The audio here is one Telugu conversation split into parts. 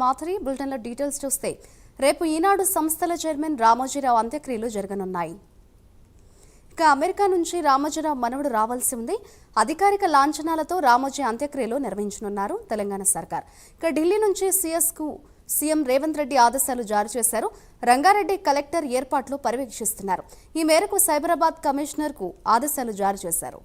మాధురి బులెటిన్లో డీటెయిల్స్ చూస్తే రేపు ఈనాడు సంస్థల చైర్మన్ రామోజీరావు అంత్యక్రియలు జరగనున్నాయి. ఇక అమెరికా నుంచి రామోజీరావు మనవడు రావాల్సి ఉంది. అధికారిక లాంఛనాలతో రామోజీ అంత్యక్రియలు నిర్వహించనున్నారు తెలంగాణ సర్కార్. ఇక ఢిల్లీ నుంచి సీఎస్కు సీఎం రేవంత్ రెడ్డి ఆదేశాలు జారీ చేశారు. రంగారెడ్డి కలెక్టర్ ఏర్పాట్లు పర్యవేక్షిస్తున్నారు. ఈ మేరకు సైబరాబాద్ కమిషనర్కు ఆదేశాలు జారీ చేశారు.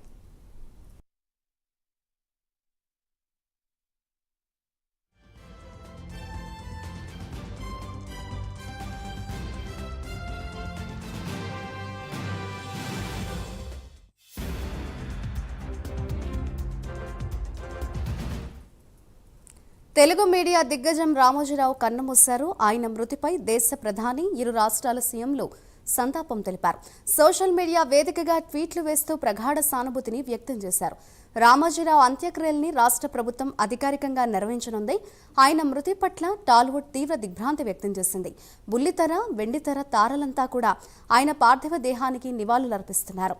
తెలుగు మీడియా దిగ్గజం రామోజీరావు కన్నుమూశారు. ఆయన మృతిపై దేశ ప్రధాని, ఇరు రాష్ట్రాల సీఎంలు సంతాపం తెలిపారు. సోషల్ మీడియా వేదికగా ట్వీట్లు వేస్తూ ప్రగాఢ సానుభూతిని వ్యక్తం చేశారు. రామోజీరావు అంత్యక్రియల్ని రాష్ట్ర ప్రభుత్వం అధికారికంగా నిర్వహించనుంది. ఆయన మృతి పట్ల టాలీవుడ్ తీవ్ర దిగ్భ్రాంతి వ్యక్తం చేసింది. బుల్లితెర, వెండితెర తారలంతా కూడా ఆయన పార్థివ దేహానికి నివాళులర్పిస్తున్నారు.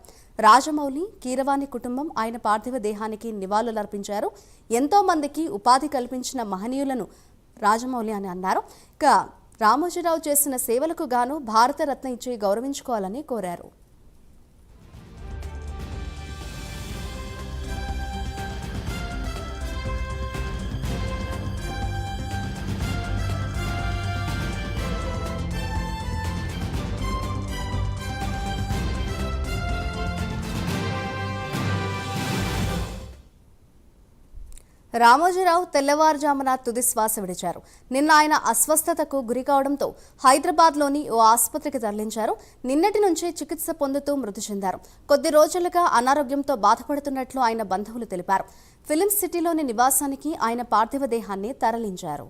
రాజమౌళి, కీరవాణి కుటుంబం ఆయన పార్థివ దేహానికి నివాళులర్పించారు. ఎంతో మందికి ఉపాధి కల్పించిన మహనీయులను రాజమౌళి అని అన్నారు. ఇక రామోజీరావు చేసిన సేవలకు గాను భారతరత్న ఇచ్చి గౌరవించుకోవాలని కోరారు. రామోజీరావు తెల్లవారుజామున తుది శ్వాస విడిచారు. నిన్న ఆయన అస్వస్థతకు గురి కావడంతో హైదరాబాద్లోని ఓ ఆసుపత్రికి తరలించారు. నిన్నటి నుంచి చికిత్స పొందుతూ మృతి చెందారు. కొద్ది రోజులుగా అనారోగ్యంతో బాధపడుతున్నట్లు ఆయన బంధువులు తెలిపారు. ఫిలిం సిటీలోని నివాసానికి ఆయన పార్థివ దేహాన్ని తరలించారు.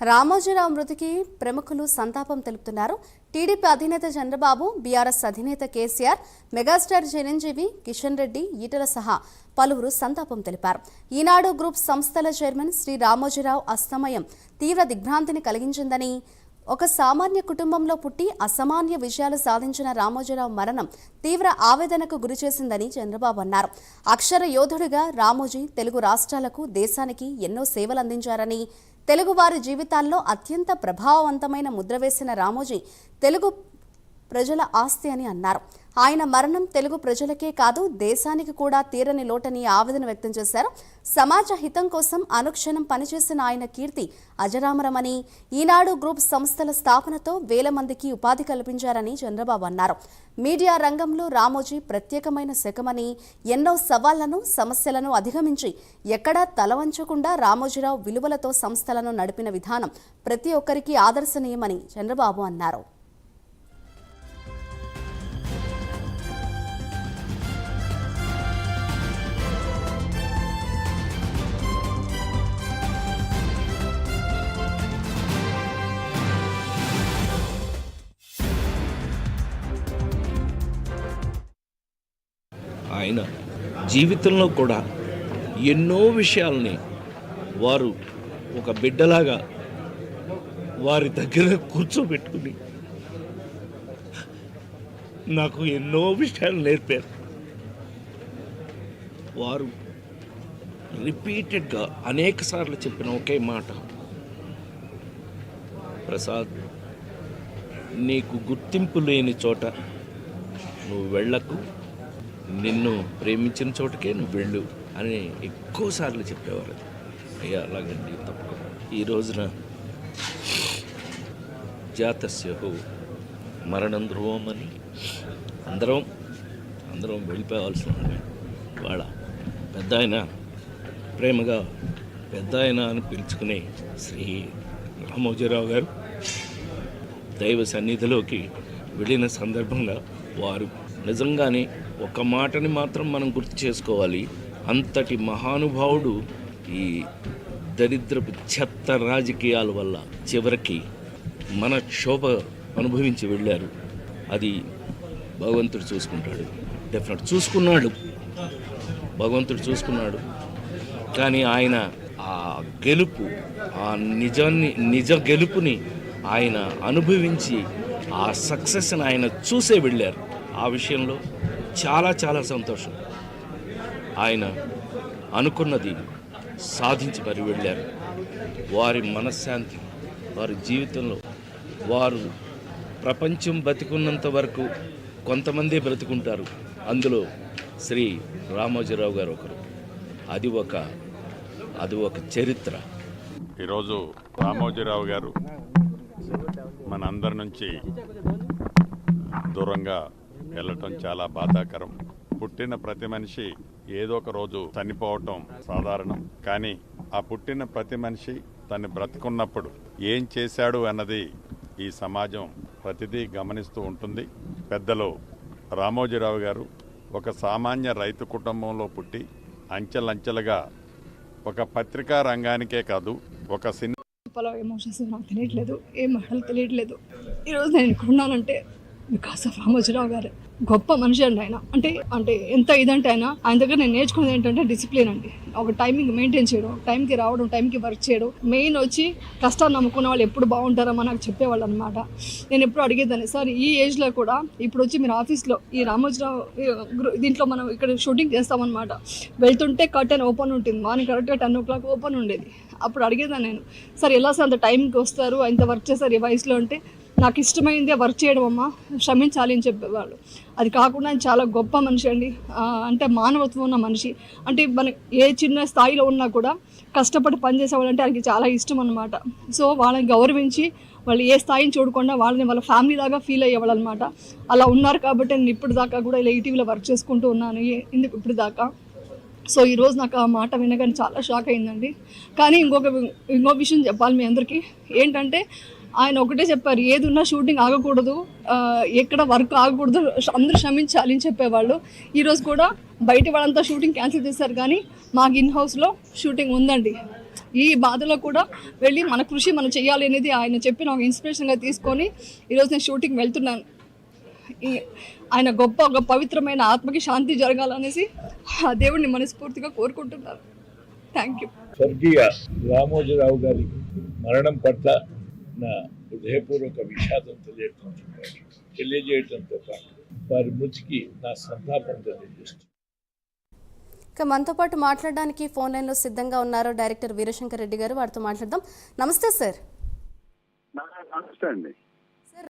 రామోజీరావు మృతికి ప్రముఖులు సంతాపం తెలుపుతున్నారు. టీడీపీ అధినేత చంద్రబాబు, బీఆర్ఎస్ అధినేత కేసీఆర్, మెగాస్టార్ చిరంజీవి, కిషన్ రెడ్డి, ఈటల సహా పలువురు సంతాపం తెలిపారు. ఈనాడు గ్రూప్ సంస్థల చైర్మన్ శ్రీ రామోజీరావు అస్తమయం తీవ్ర దిగ్భ్రాంతిని కలిగించిందని, ఒక సామాన్య కుటుంబంలో పుట్టి అసామాన్య విజయాలు సాధించిన రామోజీరావు మరణం తీవ్ర ఆవేదనకు గురిచేసిందని చంద్రబాబు అన్నారు. అక్షర యోధుడిగా రామోజీ తెలుగు రాష్ట్రాలకు, దేశానికి ఎన్నో సేవలు అందించారని, తెలుగువారి జీవితాల్లో అత్యంత ప్రభావవంతమైన ముద్ర వేసిన రామోజీ తెలుగు ప్రజల ఆస్తి అని అన్నారు. ఆయన మరణం తెలుగు ప్రజలకే కాదు, దేశానికి కూడా తీరని లోటని ఆవేదన వ్యక్తం చేశారు. సమాజ హితం కోసం అనుక్షణం పనిచేసిన ఆయన కీర్తి అజరామరమని, ఈనాడు గ్రూప్ సంస్థల స్థాపనతో వేల మందికి ఉపాధి కల్పించారని చంద్రబాబు అన్నారు. మీడియా రంగంలో రామోజీ ప్రత్యేకమైన శకమని, ఎన్నో సవాళ్లను, సమస్యలను అధిగమించి ఎక్కడా తలవంచకుండా రామోజీరావు విలువలతో సంస్థలను నడిపిన విధానం ప్రతి ఒక్కరికి ఆదర్శనీయమని చంద్రబాబు అన్నారు. ఆయన జీవితంలో కూడా ఎన్నో విషయాల్ని వారు ఒక బిడ్డలాగా వారి దగ్గర కూర్చోబెట్టుకుని నాకు ఎన్నో విషయాలు నేర్పారు. వారు రిపీటెడ్గా అనేక సార్లు చెప్పిన ఒకే మాట, ప్రసాద్, నీకు గుర్తింపు లేని చోట నువ్వు వెళ్ళకు, నిన్ను ప్రేమించిన చోటకే నువ్వు వెళ్ళు అని ఎక్కువసార్లు చెప్పేవారు. అయ్యా అలాగండి, తప్పకుండా. ఈ రోజున జాతస్యహు మరణం ధ్రువం అని అందరం వెళ్ళిపోవాల్సిన వాళ్ళ పెద్ద ఆయన, ప్రేమగా పెద్ద ఆయన అని పిలుచుకునే శ్రీ రామోజీరావు గారు దైవ సన్నిధిలోకి వెళ్ళిన సందర్భంగా వారు నిజంగానే ఒక మాటని మాత్రం మనం గుర్తు చేసుకోవాలి, అంతటి మహానుభావుడు ఈ దరిద్రపు చెత్త రాజకీయాల వల్ల చివరికి మన క్షోభ అనుభవించి వెళ్ళారు. అది భగవంతుడు చూసుకుంటాడు, డెఫినెట్ చూసుకున్నాడు, భగవంతుడు చూసుకున్నాడు. కానీ ఆయన ఆ గెలుపు, ఆ నిజ గెలుపుని ఆయన అనుభవించి ఆ సక్సెస్ని ఆయన చూసే వెళ్ళారు. ఆ విషయంలో చాలా చాలా సంతోషం. ఆయన అనుకున్నది సాధించి మరి వెళ్ళారు. వారి మనశ్శాంతి, వారి జీవితంలో వారు ప్రపంచం బతికున్నంత వరకు కొంతమంది బ్రతుకుంటారు. అందులో శ్రీ రామోజీరావు గారు ఒకరు. అది ఒక చరిత్ర. ఈరోజు రామోజీరావు గారు మన అందరి నుంచి దూరంగా వెళ్ళటం చాలా బాధాకరం. పుట్టిన ప్రతి మనిషి ఏదో ఒక రోజు చనిపోవటం సాధారణం. కానీ ఆ పుట్టిన ప్రతి మనిషి తను బ్రతుకున్నప్పుడు ఏం చేశాడు అన్నది ఈ సమాజం ప్రతిదీ గమనిస్తూ ఉంటుంది. పెద్దలు రామోజీరావు గారు ఒక సామాన్య రైతు కుటుంబంలో పుట్టి అంచెలంచెలుగా ఒక పత్రికా రంగానికే కాదు, ఒక సినిమా ఎమోషన్స్ నాకు తెలియట్లేదు, ఏం మాటలు తెలియట్లేదు. ఈరోజు నేను ఇక్కడ ఉన్నానంటే బికాస్ ఆఫ్ రామోజీరావు గారు. గొప్ప మనిషి అండి ఆయన. అంటే ఎంత ఇదంటే ఆయన దగ్గర నేను నేర్చుకున్నది ఏంటంటే డిసిప్లిన్ అండి. ఒక టైమింగ్ మెయింటైన్ చేయడం, టైంకి రావడం, టైంకి వర్క్ చేయడం. మెయిన్ వచ్చి కష్టాన్ని నమ్ముకున్న వాళ్ళు ఎప్పుడు బాగుంటారో నాకు చెప్పేవాళ్ళు అనమాట. నేను ఎప్పుడు అడిగేదాన్ని, సార్ ఈ ఏజ్లో కూడా ఇప్పుడు వచ్చి మీరు ఆఫీస్లో ఈ రామోజీరావు దీంట్లో మనం ఇక్కడ షూటింగ్ చేస్తామన్నమాట. వెళ్తుంటే కర్టెన్ ఓపెన్ ఉంటుంది, మార్నింగ్ కరెక్ట్గా 10 o'clock ఓపెన్ ఉండేది. అప్పుడు అడిగేదాన్ని నేను, సార్ ఎలా సార్ అంత టైంకి వస్తారు, అంత వర్క్ చేస్తారు ఈ వయసులో అంటే, నాకు ఇష్టమైందే వర్క్ చేయడం అమ్మా, శ్రమించాలి అని చెప్పేవాళ్ళు. అది కాకుండా ఆయన చాలా గొప్ప మనిషి అండి. అంటే మానవత్వం ఉన్న మనిషి. అంటే మన ఏ చిన్న స్థాయిలో ఉన్నా కూడా కష్టపడి పనిచేసేవాళ్ళంటే ఆయనకి చాలా ఇష్టం అనమాట. సో వాళ్ళని గౌరవించి వాళ్ళు ఏ స్థాయిని చూడకుండా వాళ్ళని వాళ్ళ ఫ్యామిలీ లాగా ఫీల్ అయ్యేవాళ్ళు అనమాట. అలా ఉన్నారు కాబట్టి నేను ఇప్పుడు దాకా కూడా ఇలా ఈటీవీలో వర్క్ చేసుకుంటూ ఉన్నాను ఎందుకు ఇప్పుడు దాకా. సో ఈరోజు నాకు ఆ మాట వినగానే చాలా షాక్ అయిందండి. కానీ ఇంకో విషయం చెప్పాలి మీ అందరికీ ఏంటంటే, ఆయన ఒకటే చెప్పారు, ఏది ఉన్నా షూటింగ్ ఆగకూడదు, ఎక్కడ వర్క్ ఆగకూడదు, అందరూ శ్రమించాలి అని చెప్పేవాళ్ళు. ఈరోజు కూడా బయట వాళ్ళంతా షూటింగ్ క్యాన్సిల్ చేశారు, కానీ మాకు ఇన్ హౌస్లో షూటింగ్ ఉందండి. ఈ బాధలో కూడా వెళ్ళి మన కృషి మనం చేయాలి అనేది ఆయన చెప్పి నాకు ఇన్స్పిరేషన్గా తీసుకొని ఈరోజు నేను షూటింగ్ వెళ్తున్నాను. ఆయన ఒక పవిత్రమైన ఆత్మకి శాంతి జరగాలనేసి ఆ దేవుడిని మనస్ఫూర్తిగా కోరుకుంటున్నాను. Thank you. స్వర్గీయ రామోజీరావు గారి మరణం పట్ల నా హృదయపూర్వక విషాదం తెలియజేయడంతో పాటు వారి మృతికి నా సంతాపం తెలియజేస్తున్నాను. ఇక మనతో పాటు మాట్లాడడానికి ఫోన్ లైన్లో సిద్ధంగా ఉన్నారు డైరెక్టర్ వీరశంకర్ రెడ్డి గారు. వారితో మాట్లాడదాం. నమస్తే సార్. నమస్తే అండి.